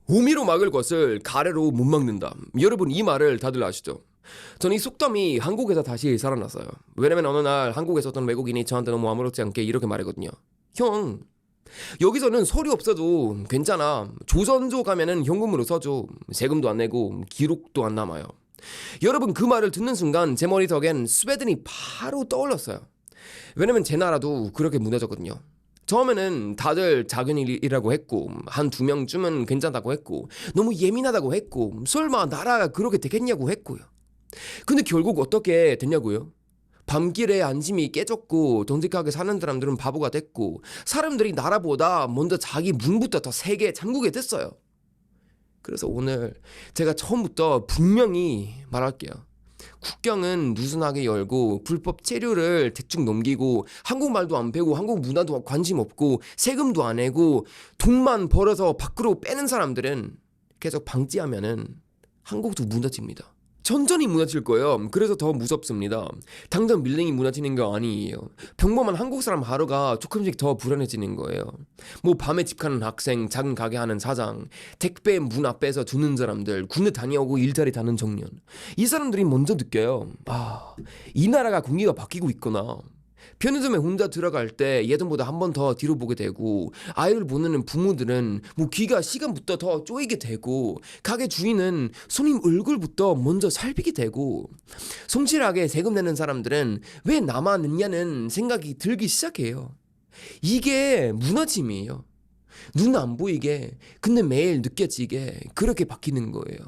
호미로 막을 것을 가래로 못 막는다. 여러분 이 말을 다들 아시죠? 저는 이 속담이 한국에서 다시 살아났어요. 왜냐면 어느 날 한국에서 어떤 외국인이 저한테 너무 아무렇지 않게 이렇게 말했거든요. 형, 여기서는 서류 없어도 괜찮아. 조선조 가면은 현금으로 써줘. 세금도 안 내고 기록도 안 남아요. 여러분 그 말을 듣는 순간 제 머릿속엔 스웨덴이 바로 떠올랐어요. 왜냐면 제 나라도 그렇게 무너졌거든요. 처음에는 다들 작은 일이라고 했고 한 두 명쯤은 괜찮다고 했고 너무 예민하다고 했고 설마 나라가 그렇게 되겠냐고 했고요. 근데 결국 어떻게 됐냐고요? 밤길에 안심이 깨졌고 정직하게 사는 사람들은 바보가 됐고 사람들이 나라보다 먼저 자기 문부터 더 세게 잠그게 됐어요. 그래서 오늘 제가 처음부터 분명히 말할게요. 국경은 느슨하게 열고 불법 체류를 대충 넘기고 한국말도 안 배우고 한국 문화도 관심 없고 세금도 안 내고 돈만 벌어서 밖으로 빼는 사람들은 계속 방치하면은 한국도 무너집니다. 천천히 무너질 거예요. 그래서 더 무섭습니다. 당장 밀링이 무너지는 거 아니에요. 평범한 한국 사람 하루가 조금씩 더 불안해지는 거예요. 뭐 밤에 집 가는 학생, 작은 가게 하는 사장, 택배 문 앞에서 두는 사람들, 군대 다녀오고 일자리 다는 청년. 이 사람들이 먼저 느껴요. 이 나라가 공기가 바뀌고 있구나. 편의점에 혼자 들어갈 때 예전보다 한 번 더 뒤로 보게 되고 아이를 보내는 부모들은 뭐 귀가 시간부터 더 쪼이게 되고 가게 주인은 손님 얼굴부터 먼저 살피게 되고 성실하게 세금 내는 사람들은 왜 나만 늦냐는 생각이 들기 시작해요. 이게 무너짐이에요. 눈 안 보이게 근데 매일 느껴지게 그렇게 바뀌는 거예요.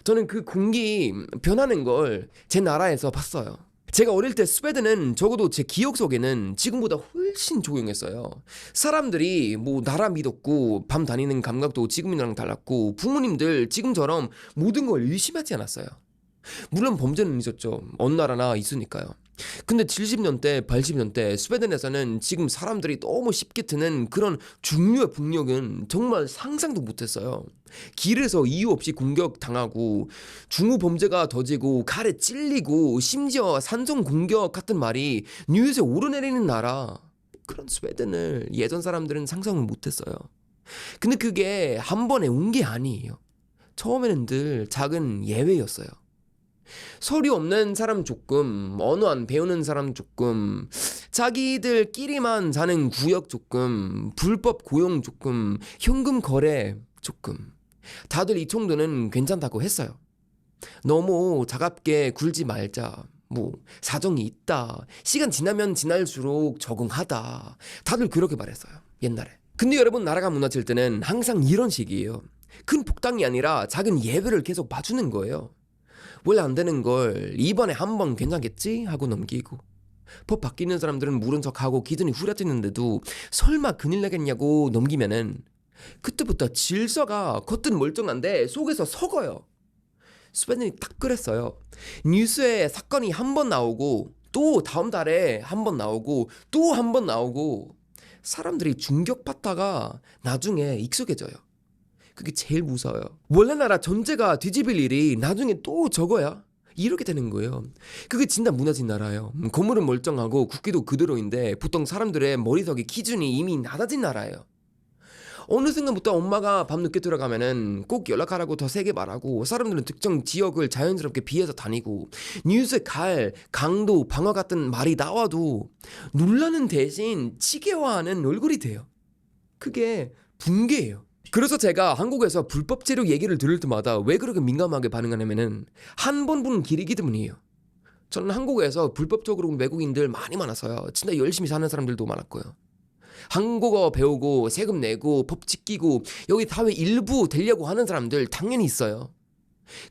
저는 그 공기 변하는 걸 제 나라에서 봤어요. 제가 어릴 때 스웨덴은 적어도 제 기억 속에는 지금보다 훨씬 조용했어요. 사람들이 뭐 나라 믿었고 밤 다니는 감각도 지금이랑 달랐고 부모님들 지금처럼 모든 걸 의심하지 않았어요. 물론 범죄는 있었죠. 어느 나라나 있으니까요. 근데 70년대, 80년대 스웨덴에서는 지금 사람들이 너무 쉽게 트는 그런 중류의 폭력은 정말 상상도 못했어요. 길에서 이유 없이 공격당하고 중후 범죄가 더지고 칼에 찔리고 심지어 산정 공격 같은 말이 뉴스에 오르내리는 나라, 그런 스웨덴을 예전 사람들은 상상을 못했어요. 근데 그게 한 번에 온 게 아니에요. 처음에는 늘 작은 예외였어요. 서류 없는 사람 조금, 언어 안 배우는 사람 조금, 자기들끼리만 사는 구역 조금, 불법 고용 조금, 현금 거래 조금. 다들 이 정도는 괜찮다고 했어요. 너무 차갑게 굴지 말자. 뭐 사정이 있다. 시간 지나면 지날수록 적응하다. 다들 그렇게 말했어요. 옛날에. 근데 여러분 나라가 무너질 때는 항상 이런 식이에요. 큰 폭탄이 아니라 작은 예외를 계속 봐주는 거예요. 원래 안 되는 걸 이번에 한 번 괜찮겠지 하고 넘기고 법 바뀌는 사람들은 모른 척하고 기준이 후려지는데도 설마 큰일 나겠냐고 넘기면은 그때부터 질서가 겉은 멀쩡한데 속에서 썩어요. 스웨덴이 딱 그랬어요. 뉴스에 사건이 한 번 나오고 또 다음 달에 한 번 나오고 또 한 번 나오고 사람들이 충격받다가 나중에 익숙해져요. 그게 제일 무서워요. 원래 나라 전체가 뒤집힐 일이 나중에 또 적어야 이렇게 되는 거예요. 그게 진짜 무너진 나라예요. 건물은 멀쩡하고 국기도 그대로인데 보통 사람들의 머릿속의 기준이 이미 낮아진 나라예요. 어느 순간부터 엄마가 밤 늦게 들어가면은 꼭 연락하라고 더 세게 말하고 사람들은 특정 지역을 자연스럽게 피해서 다니고 뉴스에 갈, 강도, 방어 같은 말이 나와도 놀라는 대신 치계화하는 얼굴이 돼요. 그게 붕괴예요. 그래서 제가 한국에서 불법 체류 얘기를 들을 때마다 왜 그렇게 민감하게 반응하냐면은 한 번 보는 길이기 때문이에요. 저는 한국에서 불법적으로 온 외국인들 많이 만났어요. 진짜 열심히 사는 사람들도 많았고요. 한국어 배우고 세금 내고 법 지키고 여기 사회 일부 되려고 하는 사람들 당연히 있어요.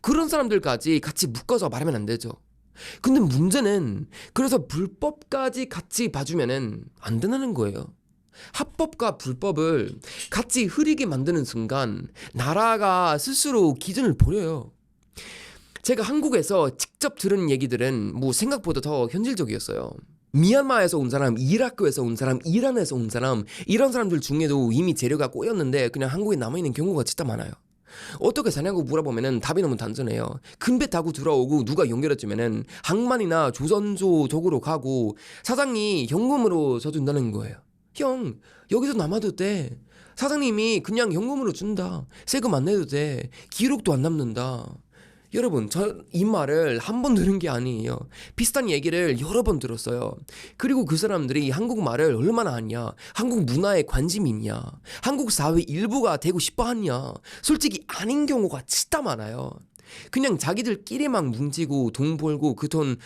그런 사람들까지 같이 묶어서 말하면 안 되죠. 근데 문제는 그래서 불법까지 같이 봐주면은 안 된다는 거예요. 합법과 불법을 같이 흐리게 만드는 순간 나라가 스스로 기준을 버려요. 제가 한국에서 직접 들은 얘기들은 뭐 생각보다 더 현실적이었어요. 미얀마에서 온 사람, 이라크에서 온 사람, 이란에서 온 사람, 이런 사람들 중에도 이미 재료가 꼬였는데 그냥 한국에 남아있는 경우가 진짜 많아요. 어떻게 사냐고 물어보면은 답이 너무 단순해요. 큰 배 타고 들어오고 누가 연결해주면은 항만이나 조선소 쪽으로 가고 사장이 현금으로 줘준다는 거예요. 형, 여기서 남아도 돼. 사장님이 그냥 현금으로 준다. 세금 안 내도 돼. 기록도 안 남는다. 여러분, 저 이 말을 한 번 들은 게 아니에요. 비슷한 얘기를 여러 번 들었어요. 그리고 그 사람들이 한국말을 얼마나 하냐, 한국 문화에 관심이 있냐, 한국 사회 일부가 되고 싶어 하냐, 솔직히 아닌 경우가 진짜 많아요. 그냥 자기들끼리만 뭉치고 돈 벌고 그 돈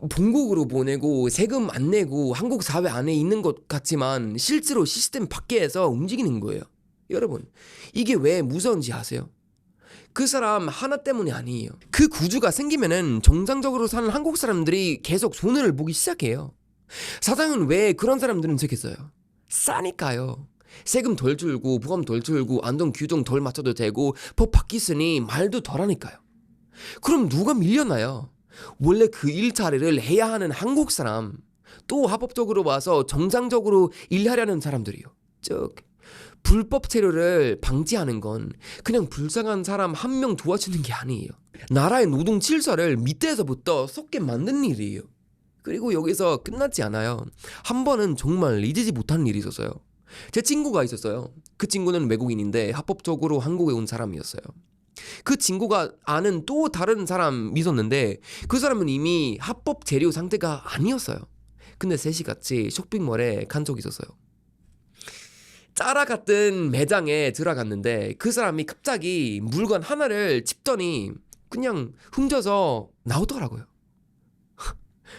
본국으로 보내고 세금 안 내고 한국 사회 안에 있는 것 같지만 실제로 시스템 밖에서 움직이는 거예요. 여러분, 이게 왜 무서운지 아세요? 그 사람 하나 때문이 아니에요. 그 구조가 생기면은 정상적으로 사는 한국 사람들이 계속 손해를 보기 시작해요. 사장은 왜 그런 사람들은 되겠어요? 싸니까요. 세금 덜 줄고 보험 덜 줄고 안동 규정 덜 맞춰도 되고 법 바뀌었으니 말도 덜 하니까요. 그럼 누가 밀려나요? 원래 그 일자리를 해야 하는 한국 사람, 또 합법적으로 와서 정상적으로 일하려는 사람들이요. 즉 불법 체류를 방지하는 건 그냥 불쌍한 사람 한 명 도와주는 게 아니에요. 나라의 노동 질서를 밑에서부터 썩게 만드는 일이에요. 그리고 여기서 끝나지 않아요. 한 번은 정말 잊지 못하는 일이 있었어요. 제 친구가 있었어요. 그 친구는 외국인인데 합법적으로 한국에 온 사람이었어요. 그 친구가 아는 또 다른 사람이 있었는데 그 사람은 이미 합법 재료 상태가 아니었어요. 근데 셋이 같이 쇼핑몰에 간 적이 있었어요. 짜라 같은 매장에 들어갔는데 그 사람이 갑자기 물건 하나를 집더니 그냥 훔쳐서 나오더라고요.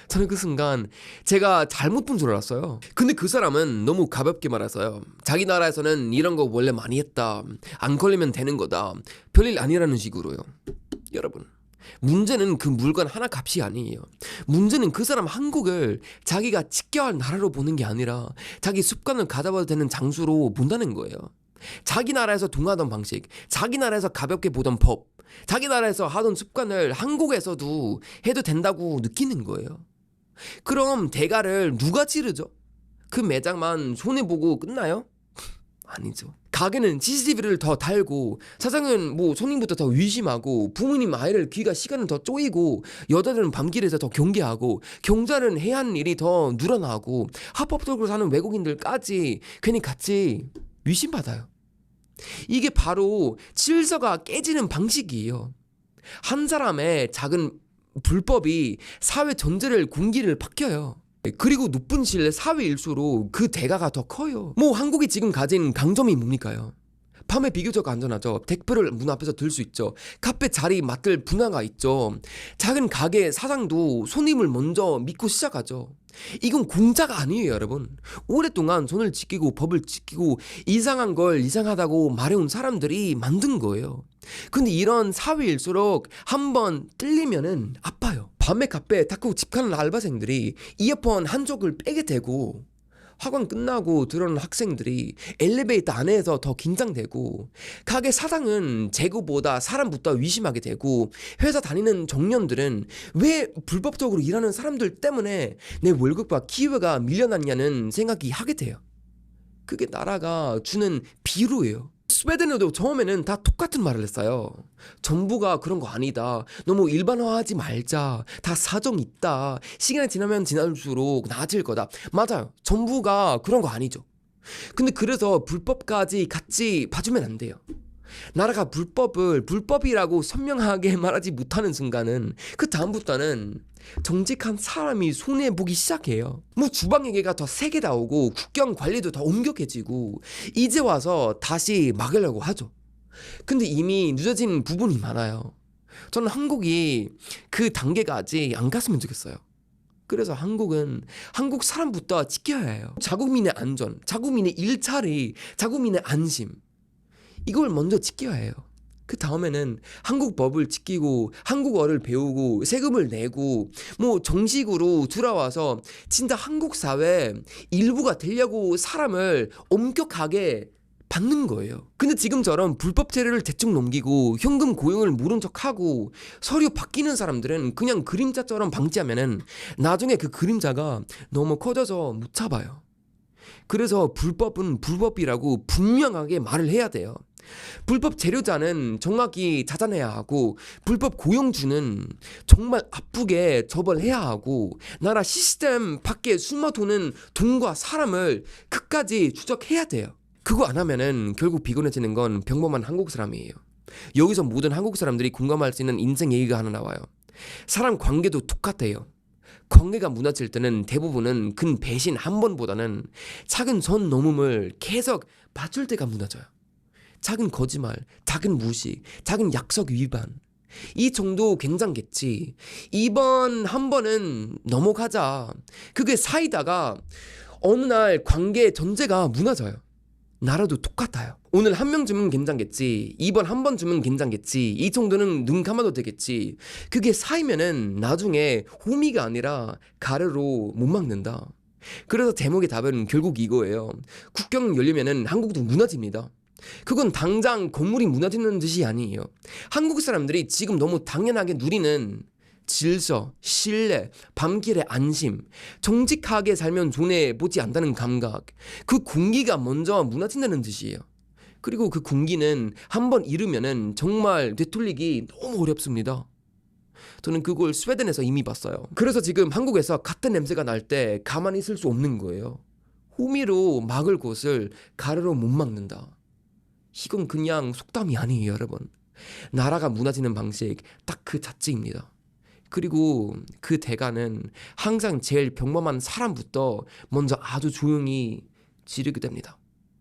저는 그 순간 제가 잘못 본 줄 알았어요. 근데 그 사람은 너무 가볍게 말했어요. 자기 나라에서는 이런 거 원래 많이 했다. 안 걸리면 되는 거다. 별일 아니라는 식으로요. 여러분, 문제는 그 물건 하나 값이 아니에요. 문제는 그 사람 한국을 자기가 지켜야 할 나라로 보는 게 아니라 자기 습관을 가져봐도 되는 장소로 본다는 거예요. 자기 나라에서 동하던 방식, 자기 나라에서 가볍게 보던 법, 자기 나라에서 하던 습관을 한국에서도 해도 된다고 느끼는 거예요. 그럼 대가를 누가 치르죠? 그 매장만 손해보고 끝나요? 아니죠. 가게는 CCTV를 더 달고 사장은 뭐 손님부터 더 의심하고 부모님 아이를 귀가 시간을 더 쪼이고 여자들은 밤길에서 더 경계하고 경찰은 해야 하는 일이 더 늘어나고 합법적으로 사는 외국인들까지 괜히 같이 의심받아요. 이게 바로 질서가 깨지는 방식이에요. 한 사람의 작은 불법이 사회 전체를 군기를 박혀요. 그리고 높은 실 사회일수록 그 대가가 더 커요. 뭐 한국이 지금 가진 강점이 뭡니까요? 밤에 비교적 안전하죠. 택배를 문 앞에서 들 수 있죠. 카페 자리 맡을 분야가 있죠. 작은 가게 사장도 손님을 먼저 믿고 시작하죠. 이건 공짜가 아니에요, 여러분. 오랫동안 손을 지키고 법을 지키고 이상한 걸 이상하다고 말해온 사람들이 만든 거예요. 근데 이런 사회일수록 한번 뜰리면은 아파요. 밤에 카페 닫고 집 가는 알바생들이 이어폰 한쪽을 빼게 되고 학원 끝나고 들어오는 학생들이 엘리베이터 안에서 더 긴장되고 가게 사장은 재고보다 사람부터 의심하게 되고 회사 다니는 청년들은 왜 불법적으로 일하는 사람들 때문에 내 월급과 기회가 밀려났냐는 생각이 하게 돼요. 그게 나라가 주는 비루예요. 스웨덴에도 처음에는 다 똑같은 말을 했어요. 정부가 그런 거 아니다. 너무 일반화하지 말자. 다 사정 있다. 시간이 지나면 지날수록 나아질 거다. 맞아요. 정부가 그런 거 아니죠. 근데 그래서 불법까지 같이 봐주면 안 돼요. 나라가 불법을 불법이라고 선명하게 말하지 못하는 순간은 그 다음부터는 정직한 사람이 손해보기 시작해요. 뭐 주방에게가 더 세게 나오고 국경 관리도 더 엄격해지고 이제 와서 다시 막으려고 하죠. 근데 이미 늦어진 부분이 많아요. 저는 한국이 그 단계까지 안 갔으면 좋겠어요. 그래서 한국은 한국 사람부터 지켜야 해요. 자국민의 안전, 자국민의 일자리, 자국민의 안심, 이걸 먼저 지켜야 해요. 그 다음에는 한국 법을 지키고 한국어를 배우고 세금을 내고 뭐 정식으로 들어와서 진짜 한국 사회 일부가 되려고 사람을 엄격하게 받는 거예요. 근데 지금처럼 불법 체류를 대충 넘기고 현금 고용을 모른 척하고 서류 바뀌는 사람들은 그냥 그림자처럼 방치하면은 나중에 그 그림자가 너무 커져서 못 잡아요. 그래서 불법은 불법이라고 분명하게 말을 해야 돼요. 불법 재료자는 정확히 찾아내야 하고 불법 고용주는 정말 아프게 처벌해야 하고 나라 시스템 밖에 숨어도는 돈과 사람을 끝까지 추적해야 돼요. 그거 안 하면은 결국 피곤해지는 건 평범한 한국 사람이에요. 여기서 모든 한국 사람들이 공감할 수 있는 인생 얘기가 하나 나와요. 사람 관계도 똑같아요. 관계가 무너질 때는 대부분은 큰 배신 한 번보다는 작은 선 넘음을 계속 맞출 때가 무너져요. 작은 거짓말, 작은 무식, 작은 약속 위반. 이 정도 괜찮겠지. 이번 한 번은 넘어가자. 그게 사이다가 어느 날 관계 전제가 무너져요. 나라도 똑같아요. 오늘 한 명 주면 괜찮겠지. 이번 한 번 주면 괜찮겠지. 이 정도는 눈 감아도 되겠지. 그게 쌓이면은 나중에 호미가 아니라 가래로 못 막는다. 그래서 제목의 답은 결국 이거예요. 국경 열리면은 한국도 무너집니다. 그건 당장 건물이 무너지는 뜻이 아니에요. 한국 사람들이 지금 너무 당연하게 누리는 질서, 신뢰, 밤길의 안심, 정직하게 살면 손해보지 않는다는 감각, 그 공기가 먼저 무너진다는 뜻이에요. 그리고 그 공기는 한번 잃으면은 정말 되돌리기 너무 어렵습니다. 저는 그걸 스웨덴에서 이미 봤어요. 그래서 지금 한국에서 같은 냄새가 날 때 가만히 있을 수 없는 거예요. 호미로 막을 곳을 가래로 못 막는다. 이건 그냥 속담이 아니에요, 여러분. 나라가 무너지는 방식 딱 그 자체입니다. 그리고 그 대가는 항상 제일 평범한 사람부터 먼저 아주 조용히 지르게 됩니다.